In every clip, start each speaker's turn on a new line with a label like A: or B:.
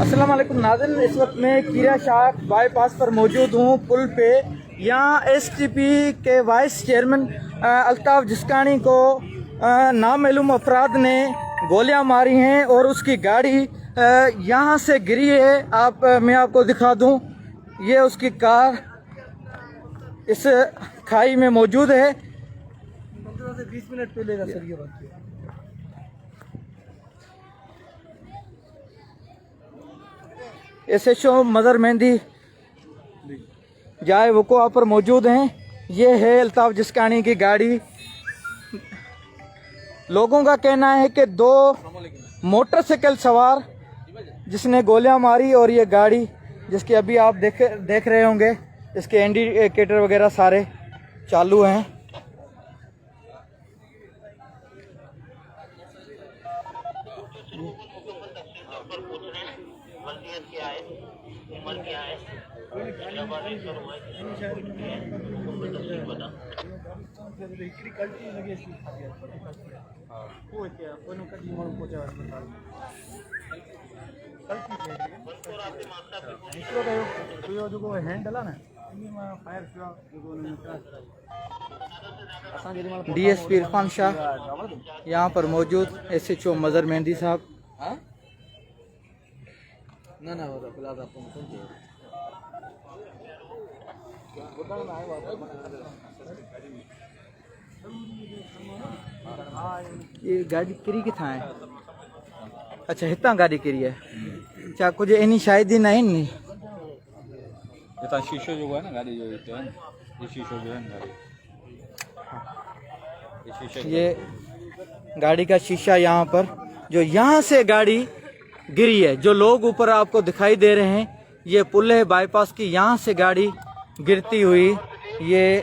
A: अस्सलाम वालेकुम नाज़रीन, इस वक्त मैं कीरा शाख बाईपास पर मौजूद हूँ पुल पे। यहाँ एसटीपी के वाइस चेयरमैन अल्ताफ़ जिस्कानी को नामालूम अफराद ने गोलियां मारी हैं और उसकी गाड़ी यहाँ से गिरी है। मैं आपको दिखा दूँ, ये उसकी कार इस खाई में मौजूद है। 15 से 20 मिनट पहले का सर ये बात है। SHO मदर मेहंदी जाए वक़ुआ पर मौजूद हैं। ये है अल्ताफ़ जिस्कानी की गाड़ी। लोगों का कहना है कि 2 मोटरसाइकिल सवार जिसने गोलियां मारी और ये गाड़ी जिसकी अभी आप देख रहे होंगे, इसके इंडिकेटर वगैरह सारे चालू हैं। DSP इरफान शाह यहाँ पर मौजूद, SHO मजर मेहंदी साहब। ये गाड़ी किरी किथा है? अच्छा, हितां गाड़ी किरी है। अच्छा, कुछ इन्हीं शायद ही नहीं नी
B: इतना शीशो जो है ना गाड़ी जो है, ये शीशो जो है ना गाड़ी,
A: ये गाड़ी का शीशा यहाँ पर जो यहाँ से गाड़ी गिरी है, जो लोग ऊपर आपको दिखाई दे रहे हैं, ये पुल है बाईपास की, यहाँ से गाड़ी गिरती हुई ये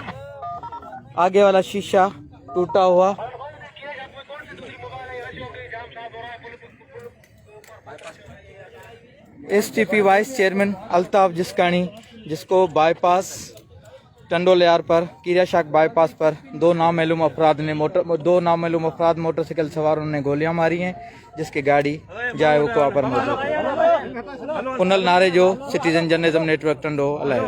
A: आगे वाला शीशा टूटा हुआ। STP वाइस चेयरमैन अल्ताफ़ जिस्कानी, जिसको बाईपास टंडोल यार पर कीरा शाख बाईपास पर 2 नामालूम अफराद मोटरसाइकिल सवारों ने गोलियां मारी हैं, जिसकी गाड़ी जाए वक़ुआ पर मौजूद है। पुनल नारे जो सिटीजन जर्नलिज्म नेटवर्क टंडो अलाय।